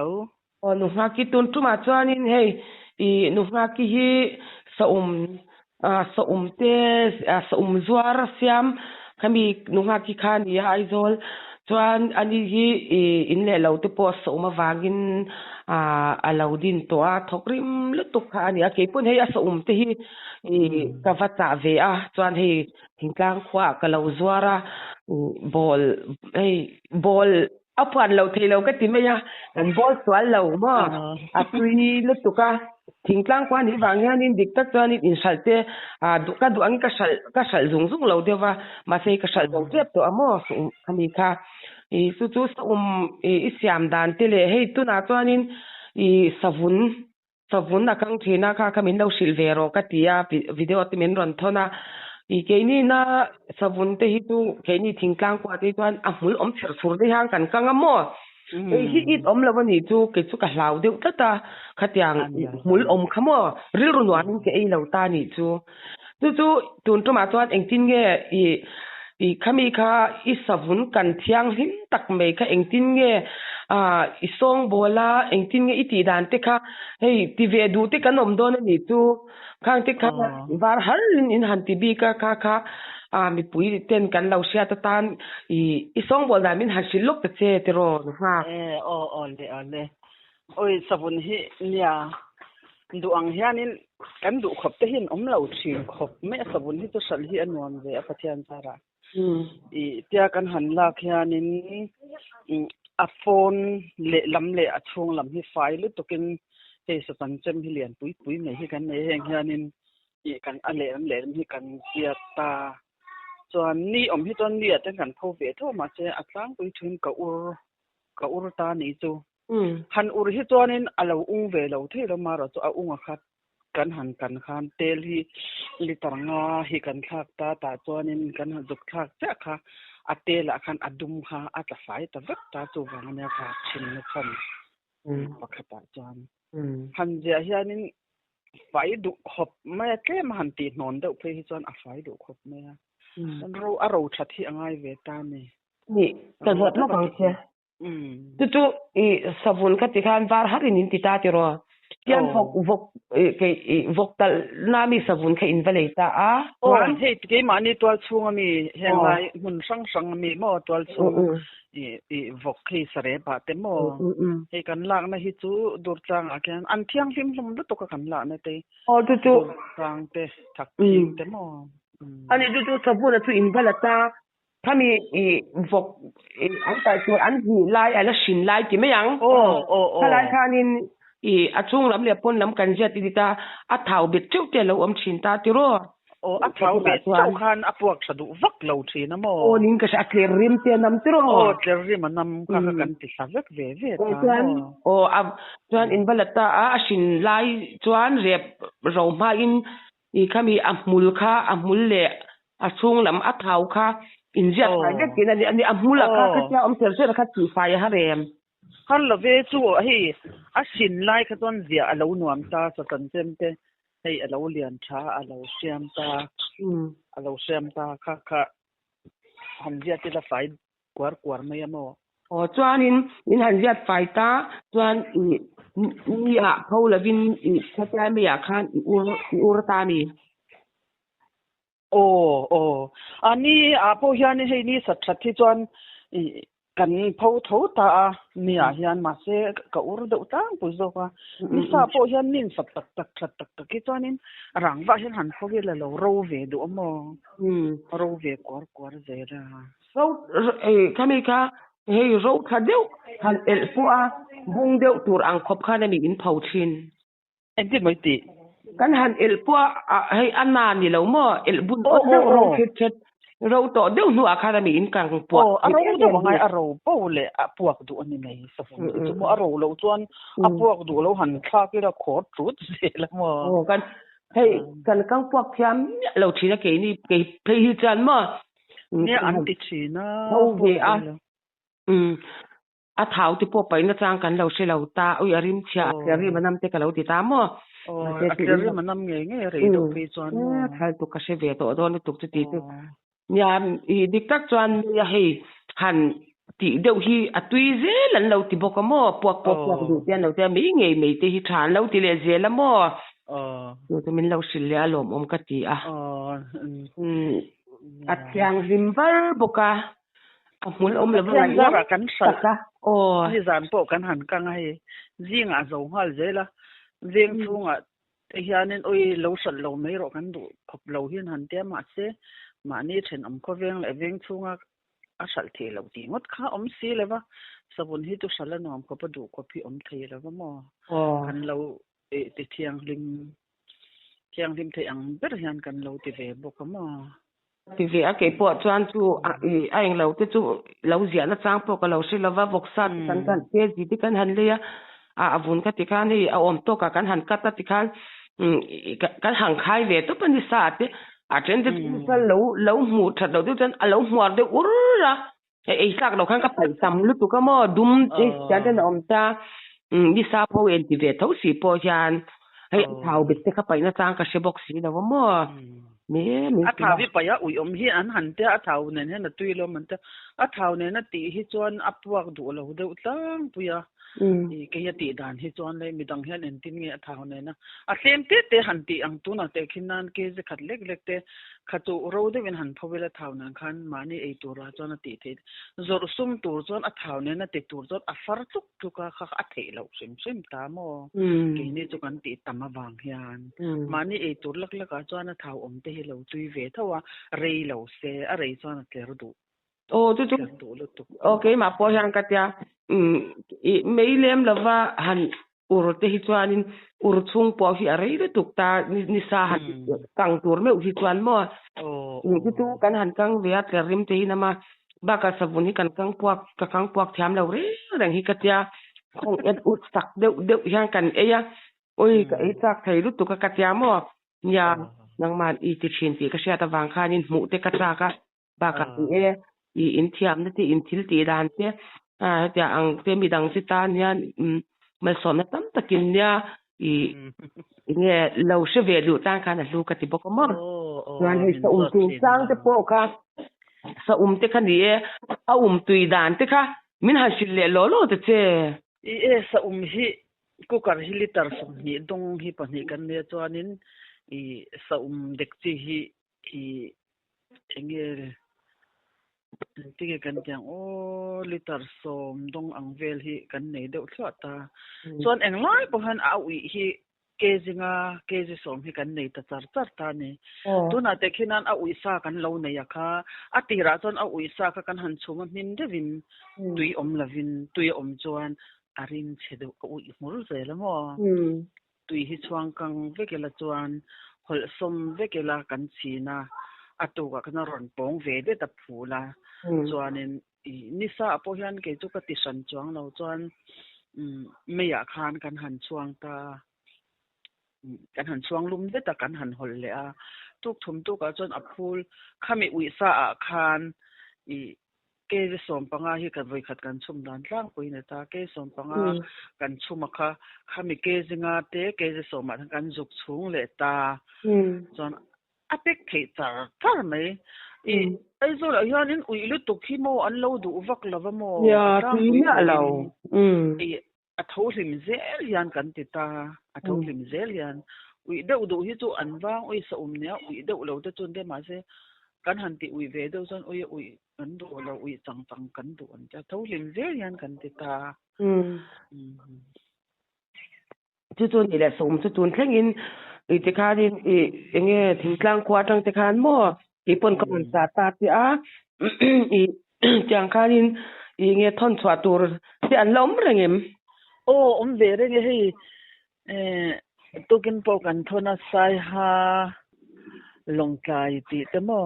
lo nu nga ki tun tuma chuanin hei nu nga ki hi saum te saum zuar siam kami nu nga ki khan ya aizol chuan ani hi in le lo te po saum awangin alaudin to a thokrim lutuk kha ani a ke pun hei saum te hi ka vacha ve a chuan hei thingtlang khwa ka lo zuara bol apan lo thei lo ka ti mai an bol swal lo ma a tui lutuka thingtlang kwa ni wangyan in dik tak chuan in salte du ka duang ka sal zung lo dewa ma sei ka sal dong tep to amo khami kha su chu siam dan te le hei tuna chuanin savun akang thina kha kamin lo silvero ka tia video te men ron thona ke ni na savun te hi tu ke ni thingtlang kwa te chuan amul om thir sur de hang kan kang amo hi it om lo ni chu ke chu ka hlau deuh tata khatiang mul om khamo ril runwan ke ei lo ta ni chu tun tuma chuan engtin nge khami kha savun kan thiang hin tak mai kha engtin nge song bola engtin nge iti dan te kha hei ti ve du te kanom don ni chu khang te kha var har in han ti bi kha mi pui ten kan lo sia ta tan song bol da min han silok te che te ro ha le oi savun hi nia duang hianin kan du khop te hin om lo thin khop me savun hi to sal hi anwam ve a pathian chara tia kan han la khianin a phone le lam le a chung lam hi fai lu tokin he sa tan chem hi lian pui mai hi kan nei heng hianin kan ale hi kan tia ta chuan ni om hi ton lia ten kan pho ve tho ma che atlang pui thun ka ur ta ni chu han ur hi chuanin alo ung ve lo the lo ma ro chu a ung a khat kan han kan khan tel hi litarnga hi kan thak ta chuanin kan ha juk thak cha kha atela khan adum kha atla fai ta vek ta chu wang ne kha chin na khan pakhata chuan han ja hianin fai du khop ma tlem han ti non deuh phe hi chuan a fai du khop me an ro that hi angai ve ta ni kan hot lo bang che tu savun ka ti khan var harin in ti ta ti ro kian vok tal na mi savun kha in valeta hei ke mani twal chunga mi hengai mun sang mi mo twal chung vok khi sare ba te mo hei kan lak na hi chu dur chang a kian an thiang hlim hlum lu to ka kan la na te tu chang te thak ping te mo ani tu savun tu in valeta khami vok an ta chu an hi lai ala shin lai ti me yang khalai khanin achung lam le pon lam kan je ti ta a thau bet cheu te lo om chin ta ti ro a thau bet cheu khan a puak sadu vak lo thi na mo ning ka sa kler rim te nam ti ro kler rim nam ka kan ti sa vek ve ta chuan in balata a shin lai chuan rep ro ma in khami amul kha amul le achung lam a thau kha in je ta ge tin ani amul kha kha om ter se kha ti fai ha rem han la ve chu hi a sin lai kha ton zia alo nuam ta sa tan chem te hei alo lian tha alo siam ta kha han zia ti la fai kwar mai mo chuan in han zia fai ta chuan ni a kho lavin kha mai ya khan ur ta mi ani a po hian hei ni sa thathi chuan kan pho tho ta nia hian ma se ka ur deuh tang pu zo ka ni sa po hian nin sat tak ki chuanin rangwa hian han pho ve la lo ro ve du amo ro ve kwar ze ra so khami kha hei ro kha deuh han el pu a bung deuh tur ang khop kha na mi in phau thin en ti mai ti kan han el pu hei anna ni lo mo el bun deuh ro chet ro to deuh nu academy in kang puak aro do ngai aro po le puak du ani nei sa fu chu mo aro lo chuan puak du lo han kha ki ra khot trut se la mo kan hei kan kang puak thiam lo thina ke ni ke phei hi chan mo ne an ti thina ho ve a thau ti po pai na chang kan lo se lo ta oi arim chia ri manam te ka lo ti ta mo ri manam nge re do phi chuan thal tu ka se ve to do ni tuk ti tu nya dik tak chuan ya hei han ti deu hi atui ze lan lo ti boka mo pok du tian lo te mi ngei mei te hi than lo ti le ze la mo tu te min lo sil le alom ka ti a atyang rimbar boka amul la ba kan sa ni zan po kan han kang hai zinga zo hal ze la zeng chunga te hianin oi lo sal lo mai ro kan du khop lo hin han te ma se ma ni then am ko veng le veng chunga a sal the lo ti ngot kha si le wa sabun hi tu sal nom ko pa du ko pi the le wa mo kan lo ti thiang lim the ang ber hian kan lo ti ve bo ko mo ti ve a ke po chuan chu a eng lo te chu lo zia na chang po ka lo se lova boxa kan te ji ti kan han le ya a avun ka ti kan hi a om to ka kan han ka ta ti kan kan hang khai ve to pani sa te a chen te lo mu tha do tu chen a lo muar de urra e sak lo kan ka pai sam lu tu ka mo dum e ja den om ta ni sa po en ti ve tho si po jan hai thau bit te ka pai na chang ka se box si da mo mi a thau vi pa ya ui hi an han te a thau ne na tui lo man ta a thau ne na ti hi chuan apwak du lo de utlang puya ke ya ti dan hi chuan le mi dang hian en tin nge a thau ne na a tlem te han ti ang tu na te khinan ke je khat lek lek te khatu ro de win han phowela thau na khan mani ei tur ra chuan a ti the zor sum tur chuan a thau ne na te tur chuan a far tuk tu ka kha a the lo sim ta mo ke ni chu kan ti tama wang hian mani ei tur lak lak a chuan a thau om te hi lo tui ve thawa rei lo se a rei chuan a tler du tu okay ma po hian ka tia meilem lova han ur te hi chuanin ur chung po hi a rei tuk ta ni sa han kang tur me hi chuan mo ni tu kan han kang ve a tler rim te hi na ma ba ka sabun hi kan kang puak thiam lo re rang hi ka tia khong et ut sak deu hian kan eya oi ka ei tak thai lu tu ka tia mo nya nang man i ti chin ti ka sia ta wang khanin mu te ka tra ka ba ka i in thiam na ti in thil ti dan te ja ang te mi dang si ta nya mal son na tam takin nya i nge lo se ve lu tan kan lu ka ti bok mo wan hi sa tu sang te po ka sa te khan ni a tui dan te kha min ha sil le lo te che sa hi ku kar hi litar som ni dong hi pa ni kan ne chuanin i sa dek chi hi enge tige kan jang litar som dong ang vel hi kan nei deuh thla ta chuan englai po han a ui hi kezi som hi kan nei ta char ta ni tuna te khinan a ui sa kan lo nei kha a tira chuan a ui sa kha kan han chuma min devin tui om lavin tui om chuan arin chedu ka ui mur zela mo tui hi chuang kang vekela chuan hol som vekela kan china atu ka kana ron pong ve de ta phula chuanin ni sa po hian ke chu ka ti san chuang lo chuan me ya khan kan han chuang ta kan han chuang lum de ta kan han hol le a tuk thum tu ka chuan a phul khami ui sa a khan ke som panga hi kan voi khat kan chum dan tlang puina ta ke som panga kan chuma kha khami ke zinga te ke som ma kan juk chung le ta chuan apek thei char mai ai zo la hianin ui lu tuk hi mo an lo du vak lova mo ya ti ya lo a tho hlim zel hian kan ti ta a tho hlim zel hian ui deuh du hi chu an wang ui sa nia ui deuh lo te chun de ma se kan han ti ui ve deuh chon ui an du lo ui chang kan du an cha tho hlim zel hian kan ti ta chu chun ni le som chu chun thlengin i te khanin enge thingtlang kwa tang te khan mo i pon kon sa ta ti a i chang khanin i nge thon chwa tur ti an lom rengem ve re nge hi tukin po kan thona sai ha longkai ti te mo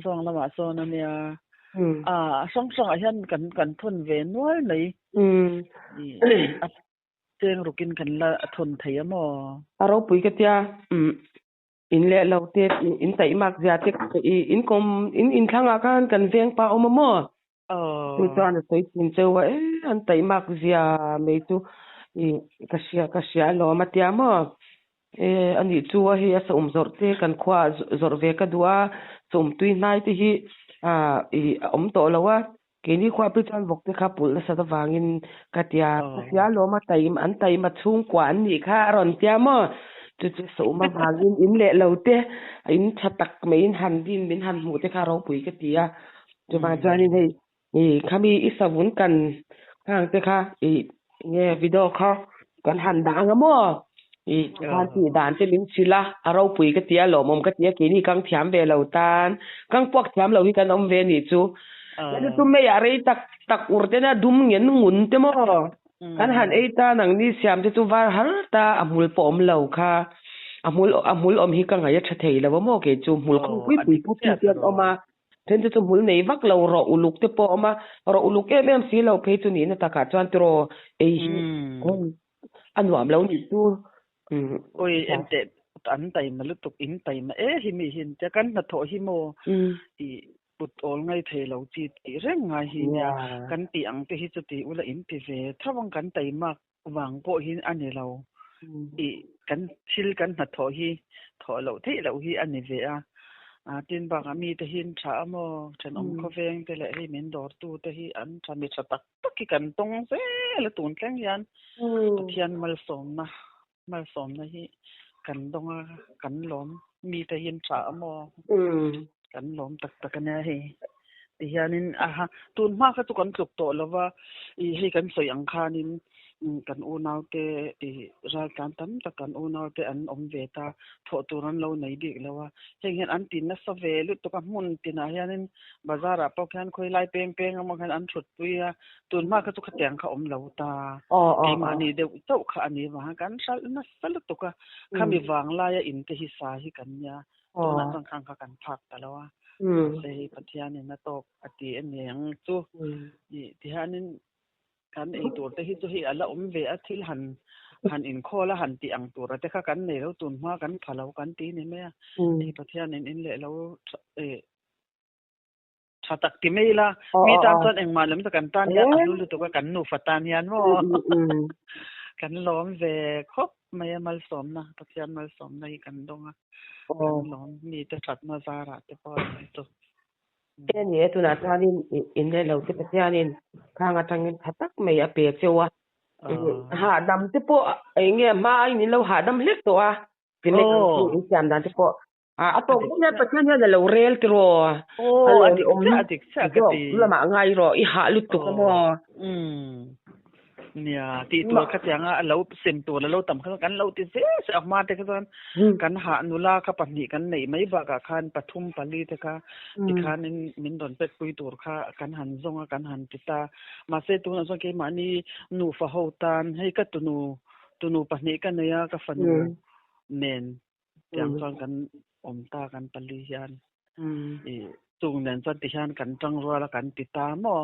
song lama so na nia song a hian kan thon ve nual nei teng rukin kan la thon thei mo aro pui ka tia in le lo te in tai mak ja te in thanga kan veng pa om mo tu chuan soi tin chewa an tai mak zia me tu ka sia lo ma tia mo ani chu hi asa zor te kan khwa zor ve ka duwa chum tui nai te hi om to lawa Kini kwa pitan bok te kapul sa tawangin katya kasya lo matayim antay matsung kwan ni ka ron tia mo tu so ma hagin in le laute in chatak mein han din bin han mu te ka ro pui katya tu ma jani nei kami isavun kan hang te ka nge video ka kan han da nga mo han ti dan te lim sila aro pui katya lo mom katya kini kang thiam ve lautan kang pok thiam lo hi kan om ve ni chu Jadi tu me yare tak urtena dum ngen ngun te mo kan han eta nang ni siam te tu var har ta amul pom lo kha amul om hi ka nga ya thei la mo ke chu mul ko pui pu ti tiat oma ten te mul nei vak lo ro uluk te po oma ro uluk em si lo pe tu ni na ta ka chan tro anwam lo ni tu oi ente an tai ma lu tuk in tai ma hi mi hin te kan na tho hi mo i put ol ngai the lo chi ti reng ngai hi nya kan ti ang te hi chu ti ula in ti ve thawang kan tai mak wang po hin ani lo i kan sil kan na tho hi tho lo the lo hi ani ve tin bang ami te hin tha mo chen om kho veng te le hi men dor tu te hi an tha mi chatak ki kan tong se la tun tlang yan pathian mal som na hi kan donga kan lom mi te hin tha mo kan lom tak na hi ti hianin tun ma kha tu kan tluk to lawa I hi kan soi ang khanin kan unaw te ral kan tam ta kan unaw te an om ve ta tho turan lo nei dik lawa henghen an tin na sa ve lu to ka mun tina hianin bazara pau khan khoi lai peng am khan an thut puya tun ma kha tu khateng kha om lo ta ai mani de to kha ani wa kan sal na sal to ka khami wang la ya in te hi sa hi kan nya to na tang khang ka kan phak ta lawa sei pathian na tok ati eneng chu ti hanin kan ei tur te hi chu hi ala ve a thil han in khola han ti ang tur te kha kan nei lo tun ma kan phalo kan ti ni me ei pathian in le lo thatak ti meila mi tan ton eng ma lam ta kan tan ya alu to ka kan nu fatan yan mo kan lom ve khop mai mal som na pathian mal som na hi kan donga kan lom mi te that ma zara te po to Ni tu na tanin in le lo te pathianin khanga tangin thatak mai a pe chewa ha dam te po nge ma ai ni lo ha dam lek to tin le kan siam dan te po ato ne pathian ne lo rel tro adik sa ka ti lama ngai ro I ha lut to mo nia ti tu ka tianga lo sem to lo tam kan lo ti se sa ma te kan ha nula ka pani kan nei mai ba ka khan pathum pali te ka ti khan min don pet pui tur kha kan han zonga kan han ti ta ma se tu na so ke mani nu fa ho tan hei ka tu nu pani ka ne ya ka fanu men yang son kan om ta kan pali yan tung nen son ti han kan tang ro la kan ti ta mo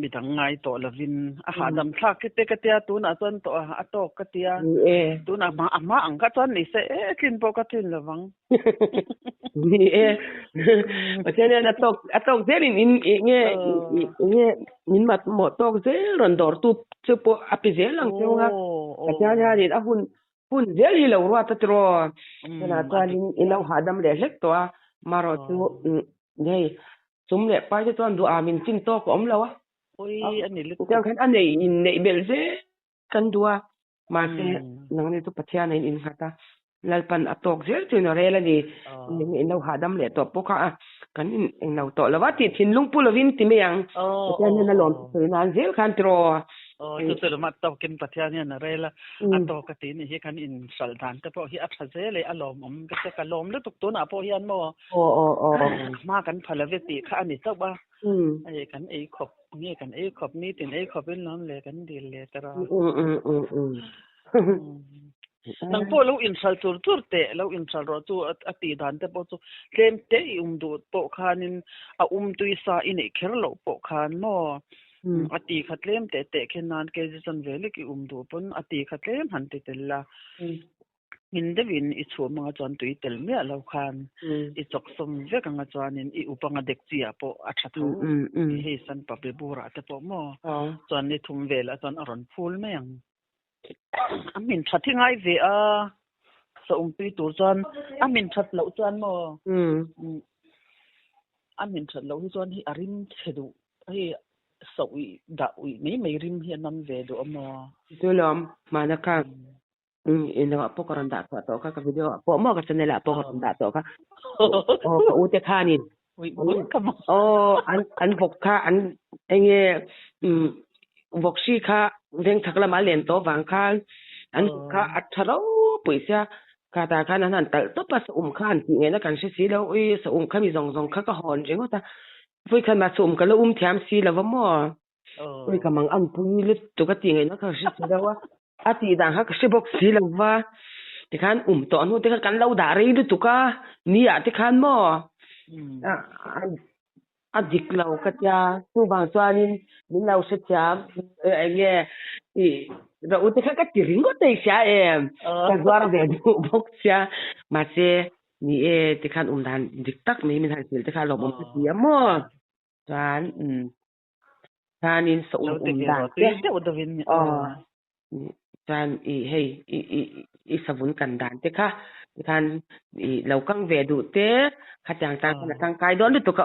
mi tang ngai to lavin dam thak ke te tia tu na chon to atok ka tia tu na ma ang ka chon ni se kin po ka tin lawang ni pathian na atok zerin nge nin mat mo tok ze ron dor tu chupo apizel lang chunga pathian ha ni hun zel hi lo ro ta tro na ta in lo hadam le lek to maro tu nei sum le pa je ton du amin chin to ko om lawa oi ani lu kan kan ani in nei bel se kan dua ma se nang ni tu pathian in hata lalpan atok zel tu na rela ni in lo hadam le to poka kan in lo to lawa ti thin lung pulovin ti me yang pathian na lom tu nan zel kan tro tu tu mat to kin pathian na rela atok ka ti ni he kan in sal dan te po hi atha zele alom ka ka lom lu tuk tu na po hian mo ma kan phalave ti kha ani tok ba ai kan ei khop ni kan ei khop ni tin ei khop in lom le kan dil le tara nang po lo in sal tur te lo in sal ro tu ati dan te po chu tlem te du po khanin tu sa in e kher lo po khan mo ati khatlem te khenan ke jon vele ki du pon ati khatlem han te tella min devin I chu ma chon tui tel me lo khan I chok som ve ka nga chanin I upanga dek chia po atha tho he san pa be bura te po mo chon ni thum vela chon aron phul me yang amin thathi ngai ve so pi tu chon amin that lo chon mo อันเห็นฉันเราที่ส่วนที่อริมเทดูให้สวยดาอุยไม่ริมเฮียนนำเวดูอมอตัวลอมมานะคะอินว่าพวกรันดาตัวก็กับวิดีโอพวกมอก็จะนี่แหละพวกรันดาตัวก็ก็อุตค่านี่อันพกค่าอันไอ้เงี้ยบกชีค่าเร่งทักละมาเรียนตัวบางค่าอันค่าอัตราปุ๋ยเสียค่าตาค่านั้นแต่ตัวปัสค่าจริงๆนะกันสิแล้วสค่ามี2ค่าก็หอนจริงว่าแต่vui kan ma sum ka lo thiam si la wa mo vui ka mang an pui lit to ka ting na ka shi da wa ati da ha ka shi bok si la wa ti kan to anu te kan lo da ri lu to ka ni ya ti kan mo a dik lo ka ya su bang swa ni lo se thiam ai nge i da u te ka ti ring ko te sha ka zwar de du bok sia ma se ni ti kan dan dik tak mi min han sil te kan lo mo ti ya mo tan tanin sa dan te o da vin tan hey i savun kan dan te ka kan lo kang ve du te khatang ta kan kai don tu ka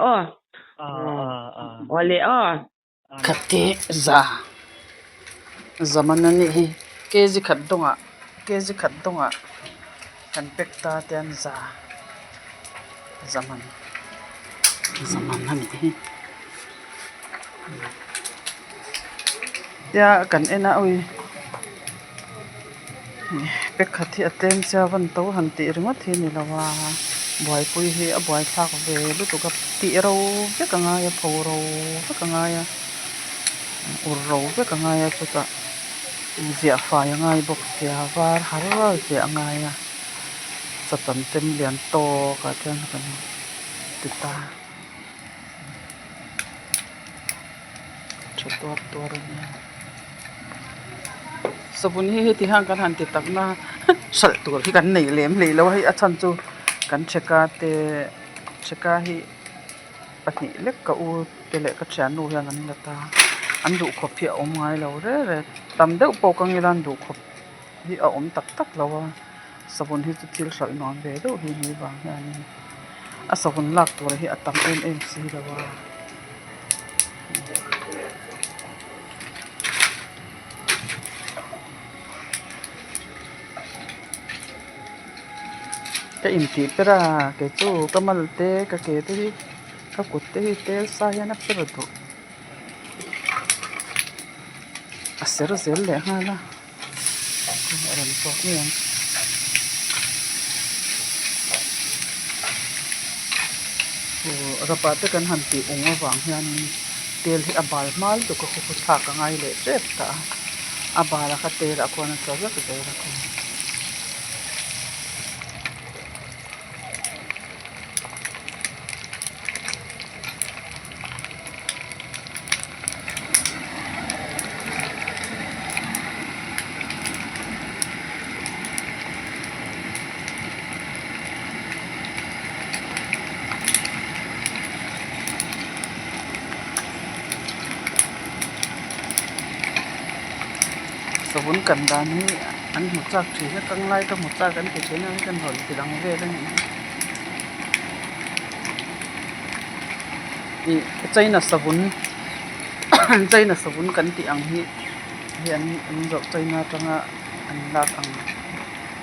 ole khate za zaman ni hi keji khat donga kan pekta ten za zaman ni ya kan ena oi pekhathi atem cha van to han ti ringa thi ni lawa boy pui hi a boy thak ve lu tu ka ti ro pe ka nga ya pho ro pe ka nga ya ur ro pe ka nga ya chuta zia fa ya ngai bok sia war har zia nga ya satan tem lian to ka chen kan ti ta chuto ro ni sabun hi ti hang kan han ti tak na sal tur hi kan nei lem le lo hi a chan chu kan cheka hi pati lek ka u te le ka chan nu hian an lata an du khop hi om ngai lo re tam deuh po kang ilan du khop hi a om tak lo wa sabun hi chu til sal non ve do hi ni ba hian a sabun lak tur hi atam em si lo wa ka imti pera ke chu kamal te ka ke te ka kutte hi tel sa ya na pero do aser zel le hala ran to ni rapa te kan han ti ong awang hian tel hi abal mal to ko tha ka ngai le trep ta abala ka te ra ko na to ga te ra ko sabun kan dan hi an mu chak thi na kang lai ka mu chak kan ke chena kan hol tilang ve la ni China sabun kan ti ang hi an zo China tanga an lak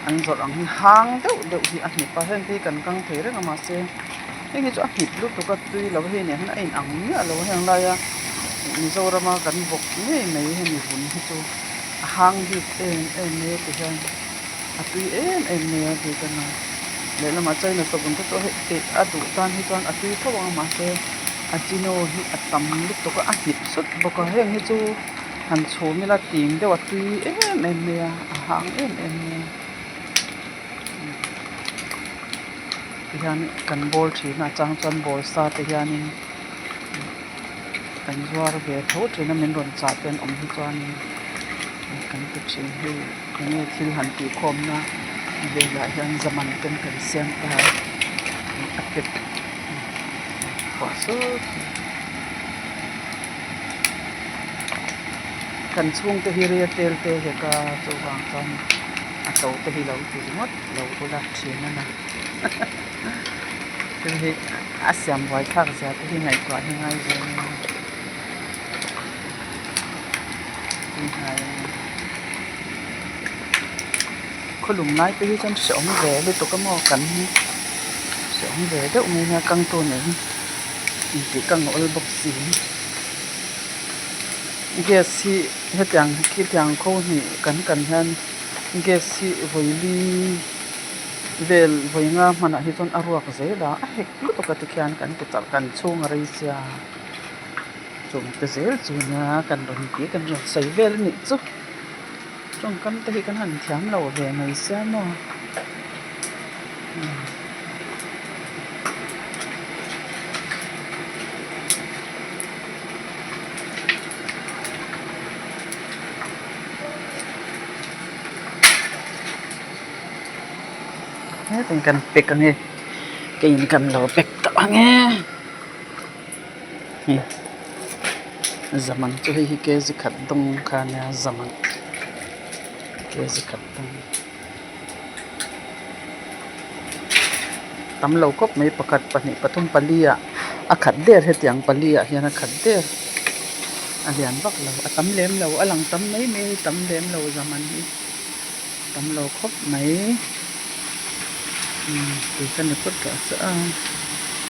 an zo ang hang deuh hi a ni pa hen ti kan kang the re ma se ni chu a hip lu to ka tui lo he ne han ein ang ni lo hang la ya ni zo ra ma kan bok ni nei he ni hun hi chu hang hi en ne ti han a tui en ne ti kana le la ma China sabun to he ti a du tan hi tan a tui tho ma se a chino hi atam lu to ka a hip sut bok heng hi chu han chu mi la ting de wa tui en ne a hang en ne hian kan bol thina changchan bol sa te hianin kan zuar ve tho thina min ron cha ten om hi chuan kan ku chin hi ni thil han ti khom na ve la hian zaman kan siam ta apet paso kan chung te hi re tel te he ka chuwang chan a to te hi lo ti mot lo ko la thina na hi asiam wai thak ja te hi ngai kwa ngai je ngai khulum nai te hi chan song ve le to ka mo kan hi song ve de umi na kang to nei ti kang ol box si gas hi hetang ki tang kho ni kan han gas hi voili vel voinga mana hi ton aruak zela a hek lu to ka ti khian kan tu chal kan chung a rei sia chung te zel chu na kan ron ki kan ron sai vel ni chu chung kan te hi kan han thiam lo ve mai sia mo tình cần bịch cái này cái cần lo bịch tao nghe zaman tu hi ke zikat dong kana zaman ke zikat dong tam lo kop mai pakat pani pathum palia akhat der he tiang palia hian akhat der alian bak lo atam lem lo alang tam mai me tam lem lo zaman hi tam lo kop mai thì kan ni kut ka sa